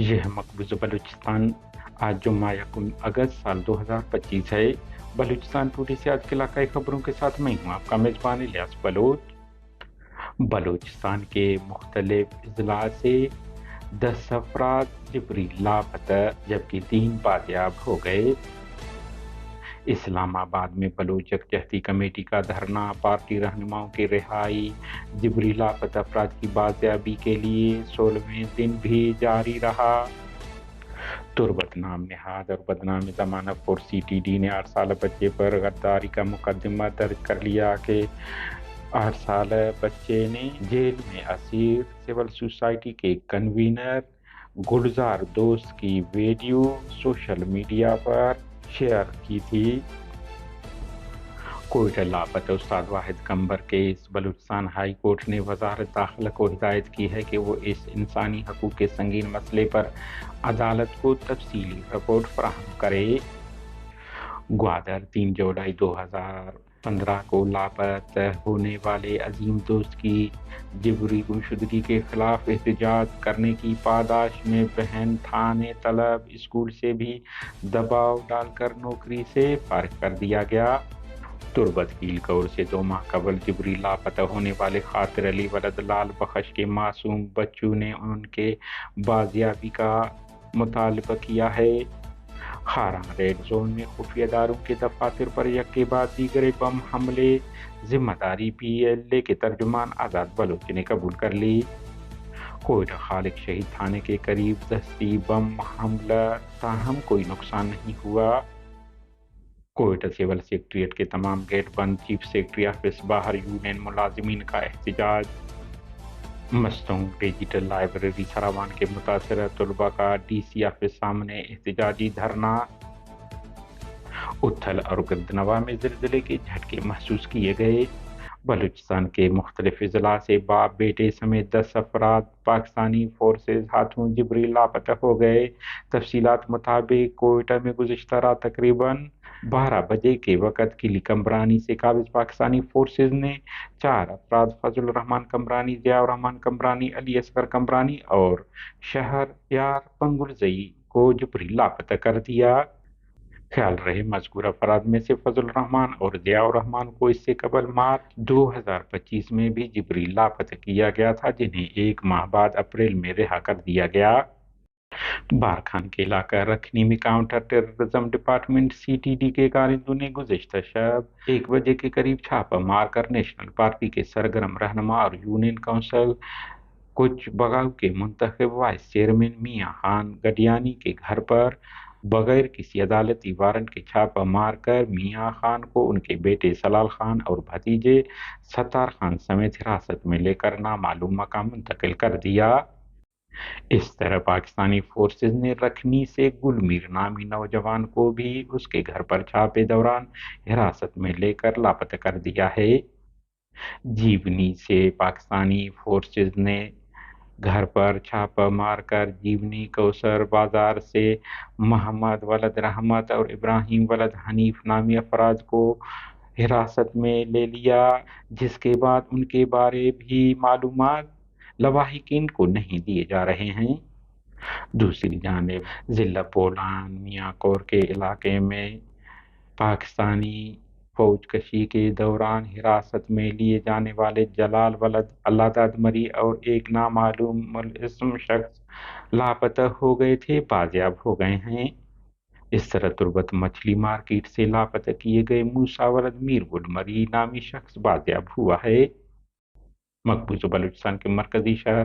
یہ ہے مقبوضہ بلوچستان۔ آج جمعہ 1 اگست سال 2025 ہے۔ بلوچستان ٹوڈے سے آج کے علاقائی خبروں کے ساتھ میں ہوں آپ کا میزبان الیاس بلوچ۔ بلوچستان کے مختلف اضلاع سے 10 افراد جبری لاپتہ جبکہ 3 بازیاب ہو گئے۔ اسلام آباد میں بلوچ یکجہتی کمیٹی کا دھرنا، پارٹی رہنماؤں کی رہائی، جبری لاپتہ افراد کی بازیابی کے لیے 16ویں دن بھی جاری رہا۔ تربت نام نہاد اور بدنام زمانہ فورس CTD نے 8 سالہ بچے پر غداری کا مقدمہ درج کر لیا کہ 8 سالہ بچے نے جیل میں اسیر سول سوسائٹی کے کنوینر گلزار دوست کی ویڈیو سوشل میڈیا پر شیئر کی تھی۔ کوئٹہ لاپتہ استاد واحد Qambar case. Balochistan high court نے وزارت داخلہ کو ہدایت کی ہے کہ وہ اس انسانی حقوق کے سنگین مسئلے پر عدالت کو تفصیلی رپورٹ فراہم کرے۔ گوادر 3 جولائی 2015 کو لاپتہ ہونے والے عظیم دوست کی جبری گمشدگی کے خلاف احتجاج کرنے کی پاداش میں بہن تھانے طلب اسکول سے بھی دباؤ ڈال کر نوکری سے فارغ کر دیا گیا۔ تربت کیل کور سے 2 ماہ قبل جبری لاپتہ ہونے والے خاطر علی ولد لال بخش کے معصوم بچوں نے ان کے بازیابی کا مطالبہ کیا ہے۔ خاران ریڈ زون میں خفیہ اداروں کے دفاتر پر یک کے بعد دیگر بم حملے، ذمہ داری PLA کے ترجمان آزاد بلوچ نے قبول کر لی۔ کوئٹہ خالق شہید تھانے کے قریب دستی بم حملہ، تاہم کوئی نقصان نہیں ہوا۔ کوئٹہ سول سیکریٹریٹ کے تمام گیٹ بند، چیف سیکرٹری آفس باہر یونین ملازمین کا احتجاج۔ مستونگ ڈیجیٹل لائبریری سراوان کے متاثرہ طلباء کا DC آفس سامنے احتجاجی دھرنا۔ اتھل اور گردنوا میں زلزلے کے جھٹکے محسوس کیے گئے۔ بلوچستان کے مختلف اضلاع سے باپ بیٹے سمیت 10 افراد پاکستانی فورسز ہاتھوں جبری لاپتہ ہو گئے۔ تفصیلات مطابق کوئٹہ میں گزشتہ رات تقریباً 12 بجے کے وقت قلعہ کمرانی سے قابض پاکستانی فورسز نے 4 افراد فضل الرحمان کمرانی، ضیاء الرحمان کمرانی، علی اصغر کمرانی اور شہریار پنگلزئی کو جبری لاپتہ کر دیا۔ خیال رہے مذکور افراد میں سے فضل الرحمان اور ضیاء الرحمان کو اس سے قبل مارچ 2025 میں بھی جبری لاپتہ کیا گیا تھا، جنہیں 1 ماہ بعد اپریل میں رہا کر دیا گیا۔ بارکھان کے علاقہ رکھنی میں کاؤنٹر ٹیررزم ڈپارٹمنٹ CTD کے کارندوں نے گزشتہ شب 1 بجے کے قریب چھاپہ مار کر نیشنل پارٹی کے سرگرم رہنما اور یونین کونسل کچ بگاؤ کے منتخب وائس چیئرمین میاں خان گڈیانی کے گھر پر بغیر کسی عدالتی وارنٹ کے چھاپہ مار کر میاں خان کو ان کے بیٹے سلال خان اور بھتیجے ستار خان سمیت حراست میں لے کر نامعلوم مقام منتقل کر دیا۔ اس طرح پاکستانی فورسز نے رکھنی سے گل میر نامی نوجوان کو بھی اس کے گھر پر چھاپے دوران حراست میں لے کر لاپتہ کر دیا ہے۔ جیونی سے پاکستانی فورسز نے گھر پر چھاپہ مار کر جیونی کوثر بازار سے محمد ولد رحمت اور ابراہیم ولد حنیف نامی افراد کو حراست میں لے لیا، جس کے بعد ان کے بارے بھی معلومات لواحقین کو نہیں دیے جا رہے ہیں۔ دوسری جانب ضلع بولان میاں کور کے علاقے میں پاکستانی فوج کشی کے دوران حراست میں لیے جانے والے جلال ولد اللہ داد مری اور ایک نامعلوم الاسم شخص لاپتہ ہو گئے تھے، بازیاب ہو گئے ہیں۔ اس طرح تربت مچھلی مارکیٹ سے لاپتہ کیے گئے موسیٰ ولد میر گل مری نامی شخص بازیاب ہوا ہے۔ مقبوضہ بلوچستان کے مرکزی شہر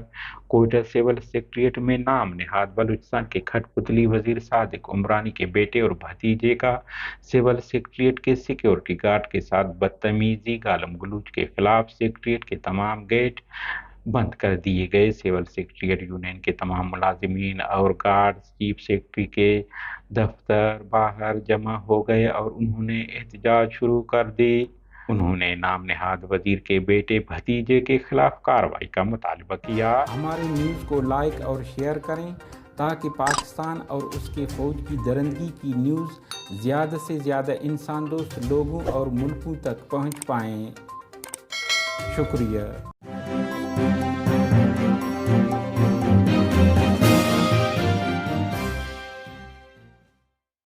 کوئٹہ سول سیکریٹریٹ میں نام نہاد بلوچستان کے کھٹ پتلی وزیر صادق عمرانی کے بیٹے اور بھتیجے کا سول سیکریٹریٹ کے سیکیورٹی گارڈ کے ساتھ بدتمیزی، گالم گلوچ کے خلاف سیکریٹریٹ کے تمام گیٹ بند کر دیے گئے۔ سول سیکریٹریٹ یونین کے تمام ملازمین اور گارڈز چیف سیکریٹری کے دفتر باہر جمع ہو گئے اور انہوں نے احتجاج شروع کر دی۔ انہوں نے نام نہاد وزیر کے بیٹے بھتیجے کے خلاف کارروائی کا مطالبہ کیا۔ ہماری نیوز کو لائک اور شیئر کریں تاکہ پاکستان اور اس کے فوج کی درندگی کی نیوز زیادہ سے زیادہ انسان دوست لوگوں اور ملکوں تک پہنچ پائیں۔ شکریہ۔